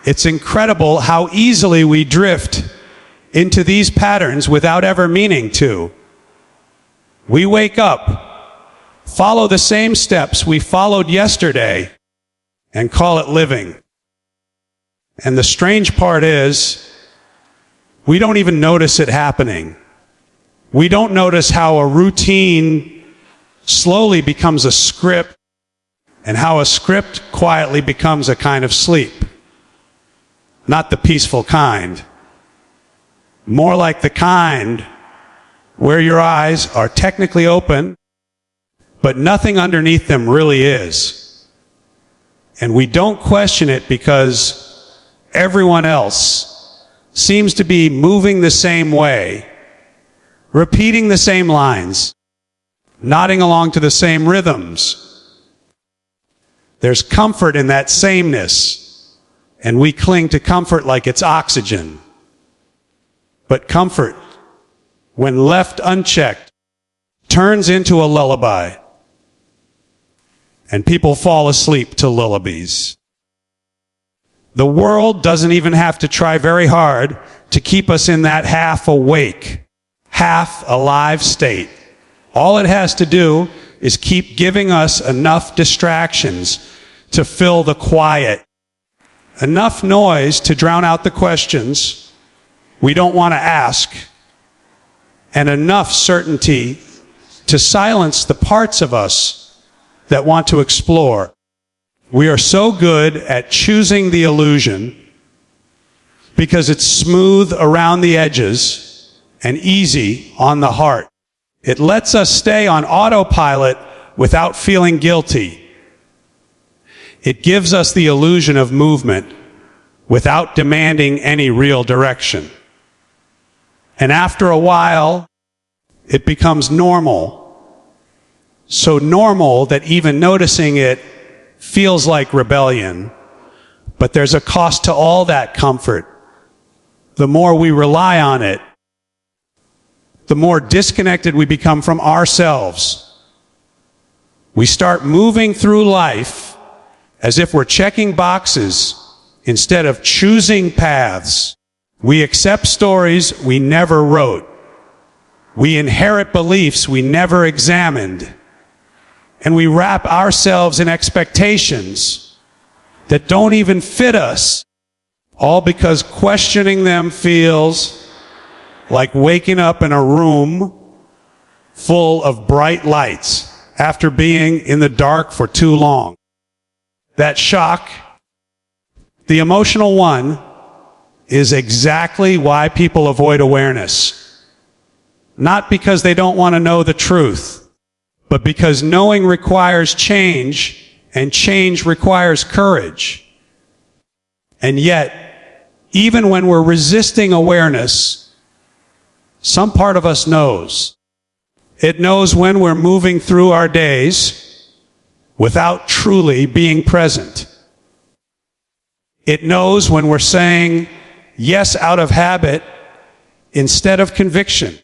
It's incredible how easily we drift into these patterns without ever meaning to. We wake up, follow the same steps we followed yesterday, and call it living. And the strange part is, we don't even notice it happening. We don't notice how a routine slowly becomes a script, and how a script quietly becomes a kind of sleep. Not the peaceful kind. More like the kind where your eyes are technically open, but nothing underneath them really is. And we don't question it because everyone else seems to be moving the same way, repeating the same lines, nodding along to the same rhythms. There's comfort in that sameness, and we cling to comfort like it's oxygen. But comfort, when left unchecked, turns into a lullaby, and people fall asleep to lullabies. The world doesn't even have to try very hard to keep us in that half awake, half alive state. All it has to do is keep giving us enough distractions to fill the quiet, enough noise to drown out the questions we don't want to ask, and enough certainty to silence the parts of us that want to explore. We are so good at choosing the illusion because it's smooth around the edges and easy on the heart. It lets us stay on autopilot without feeling guilty. It gives us the illusion of movement without demanding any real direction. And after a while, it becomes normal. So normal that even noticing it feels like rebellion. But there's a cost to all that comfort. The more we rely on it, the more disconnected we become from ourselves. We start moving through life as if we're checking boxes instead of choosing paths. We accept stories we never wrote. We inherit beliefs we never examined. And we wrap ourselves in expectations that don't even fit us, all because questioning them feels like waking up in a room full of bright lights after being in the dark for too long. That shock, the emotional one, is exactly why people avoid awareness. Not because they don't want to know the truth, but because knowing requires change, and change requires courage. And yet, even when we're resisting awareness, some part of us knows. It knows when we're moving through our days without truly being present. It knows when we're saying yes out of habit instead of conviction.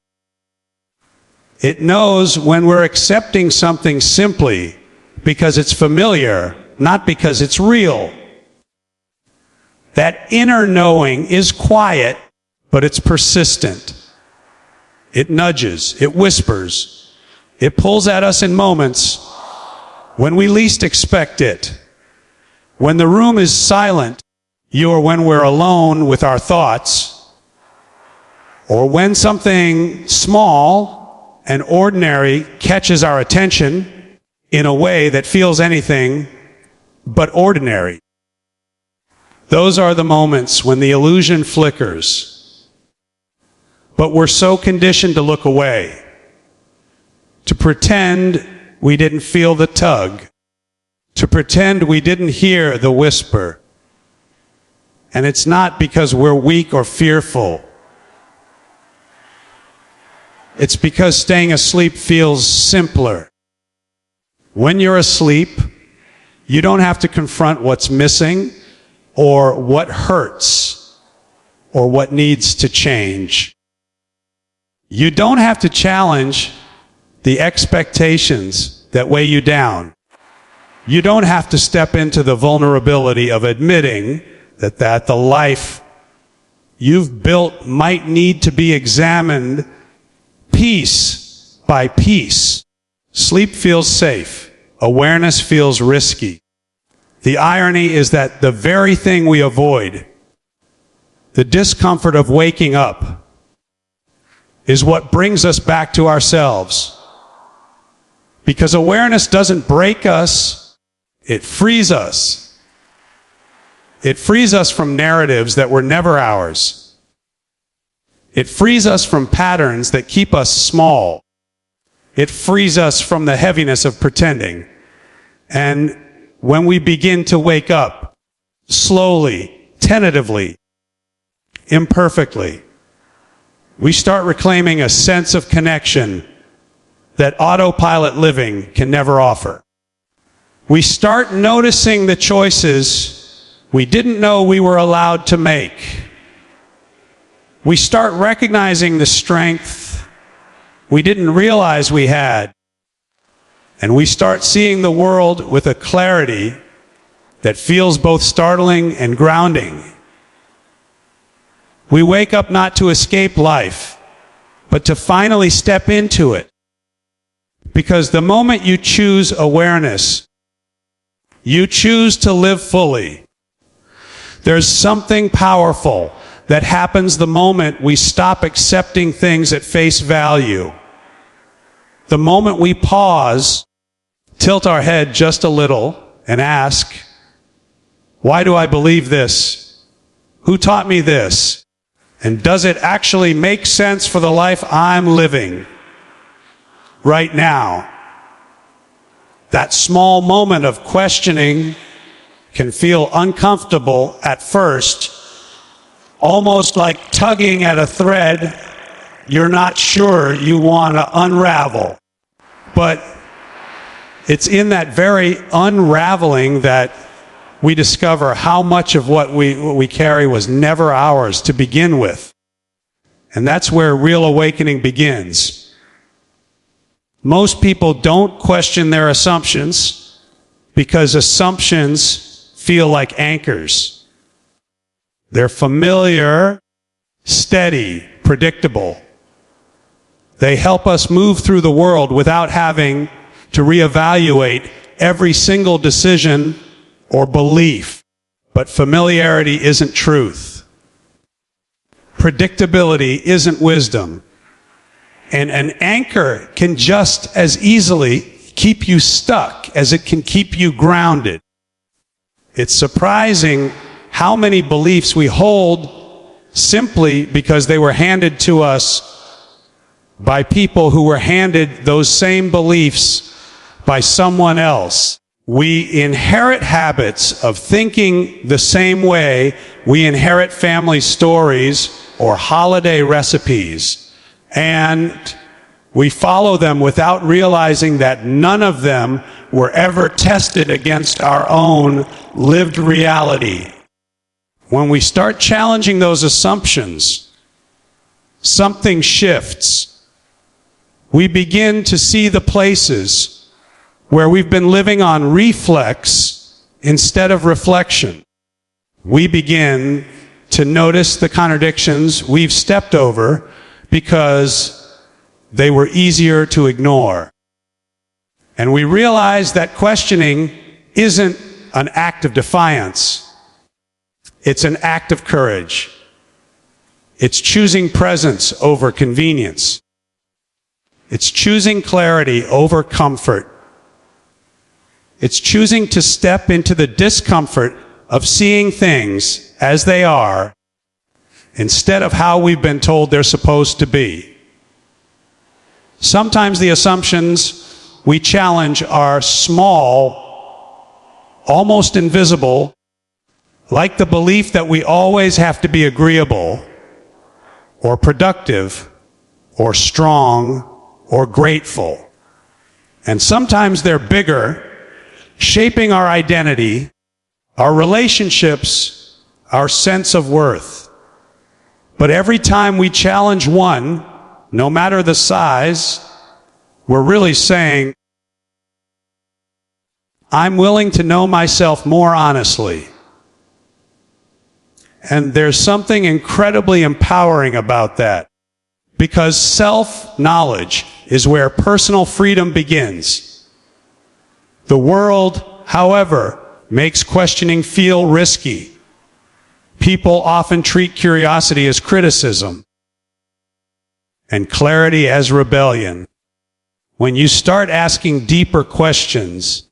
It knows when we're accepting something simply because it's familiar, not because it's real. That inner knowing is quiet, but it's persistent. It nudges, it whispers, it pulls at us in moments when we least expect it. When the room is silent, or when we're alone with our thoughts, or when something small and ordinary catches our attention in a way that feels anything but ordinary. Those are the moments when the illusion flickers. But we're so conditioned to look away, to pretend we didn't feel the tug, to pretend we didn't hear the whisper. And it's not because we're weak or fearful. It's because staying asleep feels simpler. When you're asleep, you don't have to confront what's missing or what hurts or what needs to change. You don't have to challenge the expectations that weigh you down. You don't have to step into the vulnerability of admitting that the life you've built might need to be examined piece by piece. Sleep feels safe. Awareness feels risky. The irony is that the very thing we avoid, the discomfort of waking up, is what brings us back to ourselves. Because awareness doesn't break us, it frees us. It frees us from narratives that were never ours. It frees us from patterns that keep us small. It frees us from the heaviness of pretending. And when we begin to wake up, slowly, tentatively, imperfectly, we start reclaiming a sense of connection that autopilot living can never offer. We start noticing the choices we didn't know we were allowed to make. We start recognizing the strength we didn't realize we had. And we start seeing the world with a clarity that feels both startling and grounding. We wake up not to escape life, but to finally step into it. Because the moment you choose awareness, you choose to live fully. There's something powerful that happens the moment we stop accepting things at face value. The moment we pause, tilt our head just a little, and ask, why do I believe this? Who taught me this? And does it actually make sense for the life I'm living right now? That small moment of questioning can feel uncomfortable at first, almost like tugging at a thread you're not sure you want to unravel. But it's in that very unraveling that we discover how much of what we carry was never ours to begin with. And that's where real awakening begins. Most people don't question their assumptions because assumptions feel like anchors. They're familiar, steady, predictable. They help us move through the world without having to reevaluate every single decision or belief. But familiarity isn't truth. Predictability isn't wisdom. And an anchor can just as easily keep you stuck as it can keep you grounded. It's surprising how many beliefs we hold simply because they were handed to us by people who were handed those same beliefs by someone else. We inherit habits of thinking the same way we inherit family stories or holiday recipes. And we follow them without realizing that none of them were ever tested against our own lived reality. When we start challenging those assumptions, something shifts. We begin to see the places where we've been living on reflex instead of reflection. We begin to notice the contradictions we've stepped over because they were easier to ignore. And we realize that questioning isn't an act of defiance. It's an act of courage. It's choosing presence over convenience. It's choosing clarity over comfort. It's choosing to step into the discomfort of seeing things as they are instead of how we've been told they're supposed to be. Sometimes the assumptions we challenge are small, almost invisible, like the belief that we always have to be agreeable, or productive, or strong, or grateful. And sometimes they're bigger, shaping our identity, our relationships, our sense of worth. But every time we challenge one, no matter the size, we're really saying, I'm willing to know myself more honestly. And there's something incredibly empowering about that, because self-knowledge is where personal freedom begins. The world, however, makes questioning feel risky. People often treat curiosity as criticism and clarity as rebellion. When you start asking deeper questions,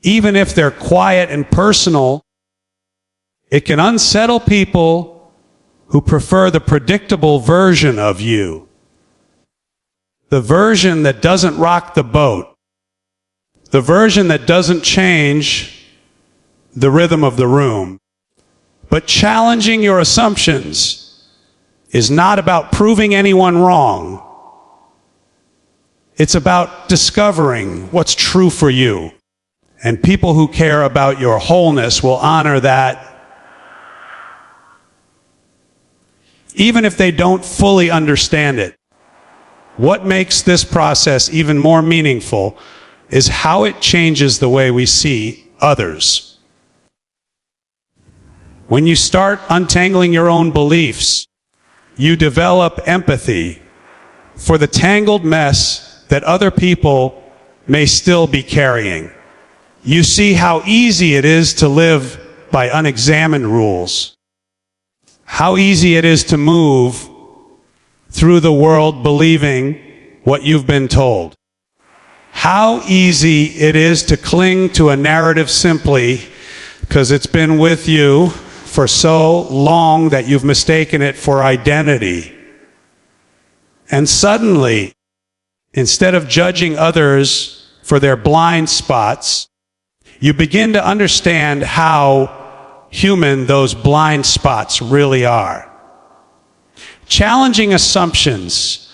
even if they're quiet and personal, it can unsettle people who prefer the predictable version of you. The version that doesn't rock the boat. The version that doesn't change the rhythm of the room. But challenging your assumptions is not about proving anyone wrong. It's about discovering what's true for you. And people who care about your wholeness will honor that, even if they don't fully understand it. What makes this process even more meaningful is how it changes the way we see others. When you start untangling your own beliefs, you develop empathy for the tangled mess that other people may still be carrying. You see how easy it is to live by unexamined rules. How easy it is to move through the world believing what you've been told. How easy it is to cling to a narrative simply because it's been with you for so long that you've mistaken it for identity. And suddenly, instead of judging others for their blind spots, you begin to understand how human those blind spots really are. Challenging assumptions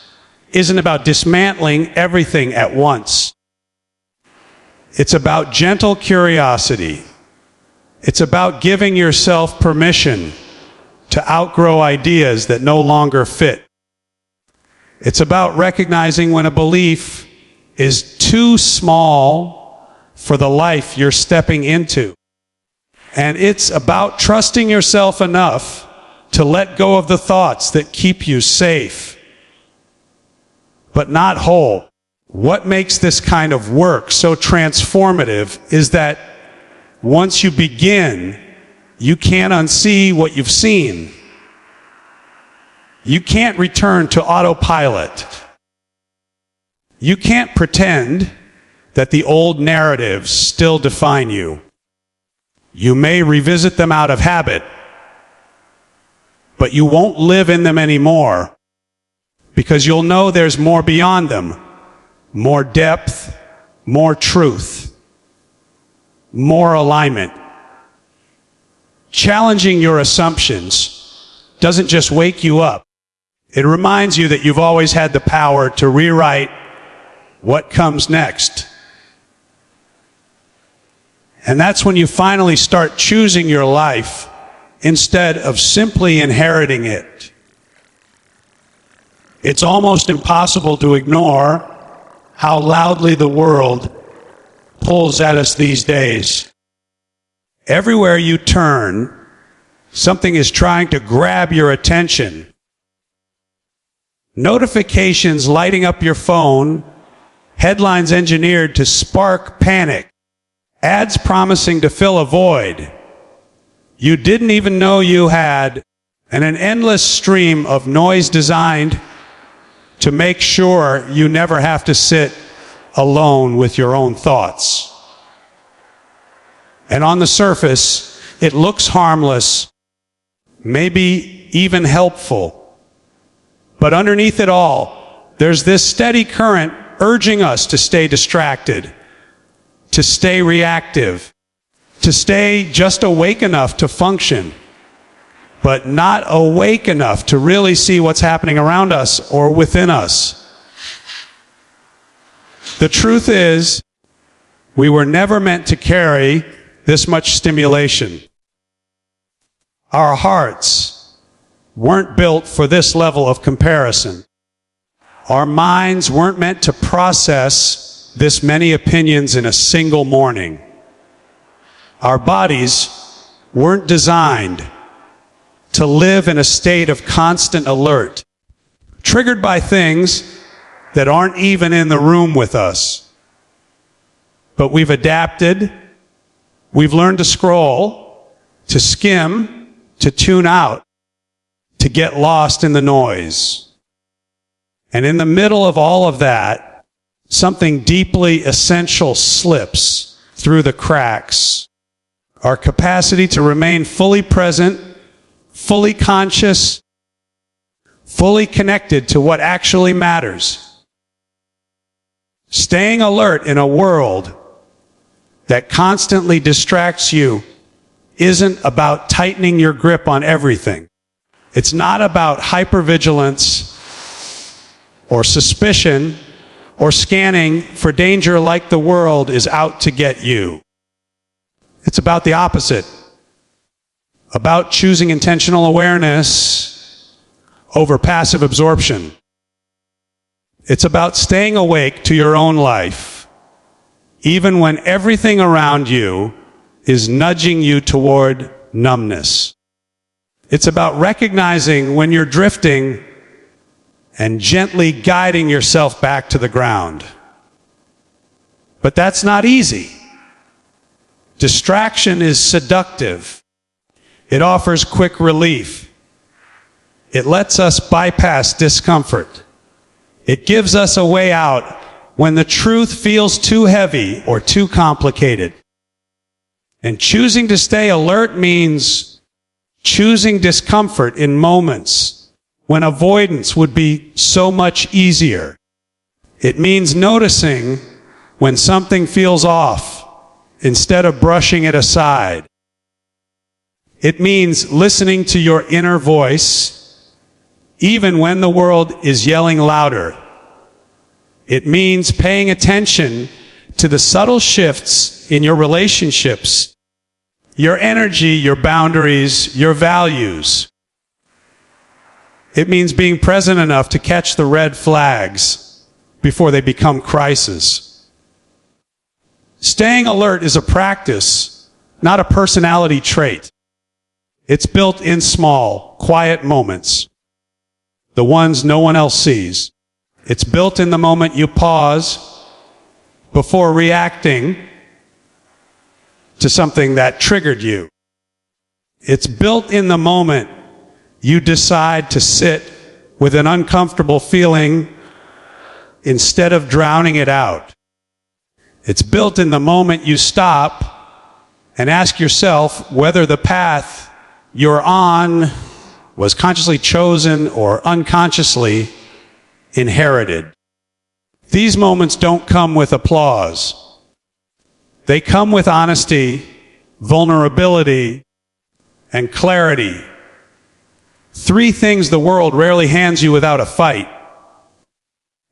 isn't about dismantling everything at once. It's about gentle curiosity. It's about giving yourself permission to outgrow ideas that no longer fit. It's about recognizing when a belief is too small for the life you're stepping into. And it's about trusting yourself enough to let go of the thoughts that keep you safe, but not whole. What makes this kind of work so transformative is that once you begin, you can't unsee what you've seen. You can't return to autopilot. You can't pretend that the old narratives still define you. You may revisit them out of habit, but you won't live in them anymore because you'll know there's more beyond them, more depth, more truth, more alignment. Challenging your assumptions doesn't just wake you up. It reminds you that you've always had the power to rewrite what comes next. And that's when you finally start choosing your life instead of simply inheriting it. It's almost impossible to ignore how loudly the world pulls at us these days. Everywhere you turn, something is trying to grab your attention. Notifications lighting up your phone, headlines engineered to spark panic, ads promising to fill a void you didn't even know you had, and an endless stream of noise designed to make sure you never have to sit alone with your own thoughts. And on the surface, it looks harmless, maybe even helpful. But underneath it all, there's this steady current urging us to stay distracted, to stay reactive, to stay just awake enough to function, but not awake enough to really see what's happening around us or within us. The truth is, we were never meant to carry this much stimulation. Our hearts weren't built for this level of comparison. Our minds weren't meant to process this many opinions in a single morning. Our bodies weren't designed to live in a state of constant alert, triggered by things that aren't even in the room with us. But we've adapted, we've learned to scroll, to skim, to tune out, to get lost in the noise. And in the middle of all of that, something deeply essential slips through the cracks. Our capacity to remain fully present, fully conscious, fully connected to what actually matters. Staying alert in a world that constantly distracts you isn't about tightening your grip on everything. It's not about hypervigilance or suspicion or scanning for danger like the world is out to get you. It's about the opposite. About choosing intentional awareness over passive absorption. It's about staying awake to your own life, even when everything around you is nudging you toward numbness. It's about recognizing when you're drifting and gently guiding yourself back to the ground. But that's not easy. Distraction is seductive. It offers quick relief. It lets us bypass discomfort. It gives us a way out when the truth feels too heavy or too complicated. And choosing to stay alert means choosing discomfort in moments when avoidance would be so much easier. It means noticing when something feels off instead of brushing it aside. It means listening to your inner voice even when the world is yelling louder. It means paying attention to the subtle shifts in your relationships, your energy, your boundaries, your values. It means being present enough to catch the red flags before they become crises. Staying alert is a practice, not a personality trait. It's built in small, quiet moments, the ones no one else sees. It's built in the moment you pause before reacting to something that triggered you. It's built in the moment you decide to sit with an uncomfortable feeling instead of drowning it out. It's built in the moment you stop and ask yourself whether the path you're on was consciously chosen or unconsciously inherited. These moments don't come with applause. They come with honesty, vulnerability, and clarity. Three things the world rarely hands you without a fight.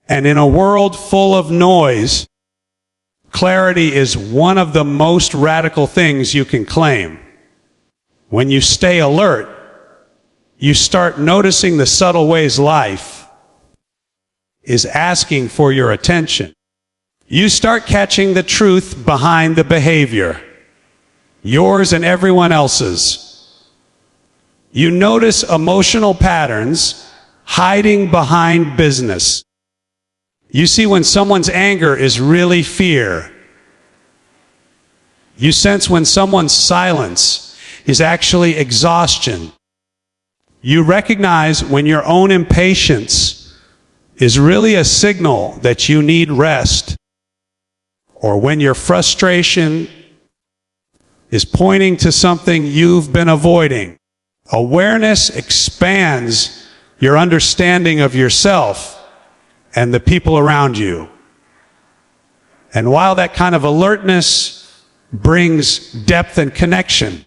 And in a world full of noise, clarity is one of the most radical things you can claim. When you stay alert, you start noticing the subtle ways life is asking for your attention. You start catching the truth behind the behavior, yours and everyone else's. You notice emotional patterns hiding behind business. You see when someone's anger is really fear. You sense when someone's silence is actually exhaustion. You recognize when your own impatience is really a signal that you need rest, or when your frustration is pointing to something you've been avoiding. Awareness expands your understanding of yourself and the people around you. And while that kind of alertness brings depth and connection,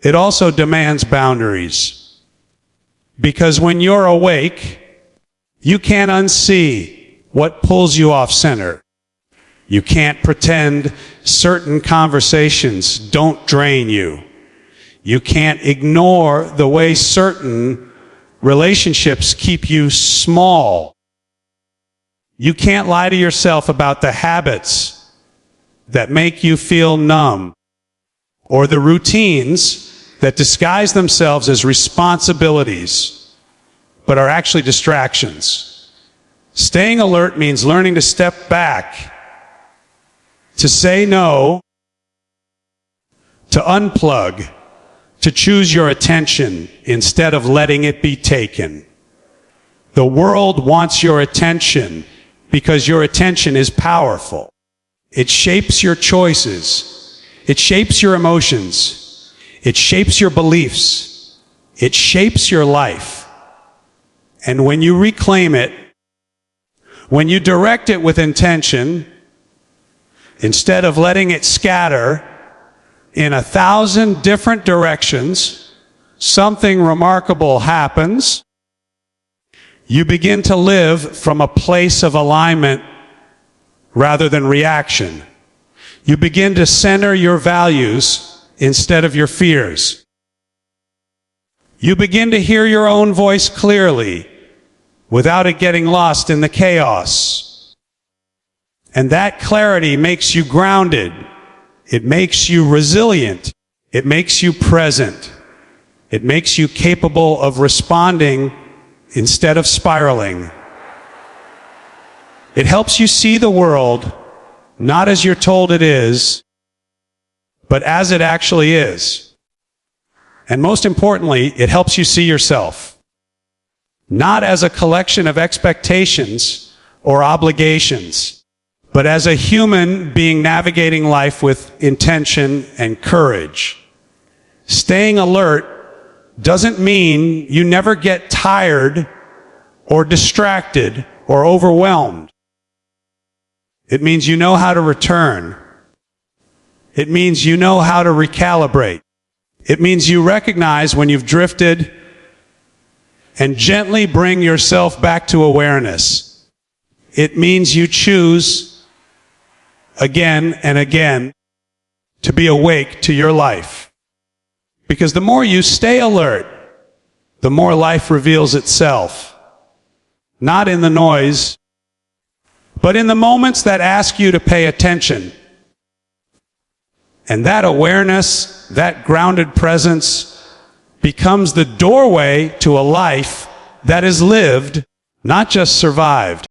it also demands boundaries. Because when you're awake, you can't unsee what pulls you off center. You can't pretend certain conversations don't drain you. You can't ignore the way certain relationships keep you small. You can't lie to yourself about the habits that make you feel numb, or the routines that disguise themselves as responsibilities, but are actually distractions. Staying alert means learning to step back, to say no, to unplug, to choose your attention instead of letting it be taken. The world wants your attention because your attention is powerful. It shapes your choices. It shapes your emotions. It shapes your beliefs. It shapes your life. And when you reclaim it, when you direct it with intention, instead of letting it scatter in 1,000 different directions, something remarkable happens. You begin to live from a place of alignment rather than reaction. You begin to center your values instead of your fears. You begin to hear your own voice clearly without it getting lost in the chaos. And that clarity makes you grounded. It makes you resilient. It makes you present. It makes you capable of responding instead of spiraling. It helps you see the world not as you're told it is, but as it actually is. And most importantly, it helps you see yourself, not as a collection of expectations or obligations, but as a human being navigating life with intention and courage. Staying alert doesn't mean you never get tired or distracted or overwhelmed. It means you know how to return. It means you know how to recalibrate. It means you recognize when you've drifted and gently bring yourself back to awareness. It means you choose again and again to be awake to your life. Because the more you stay alert, the more life reveals itself. Not in the noise, but in the moments that ask you to pay attention. And that awareness, that grounded presence, becomes the doorway to a life that is lived, not just survived.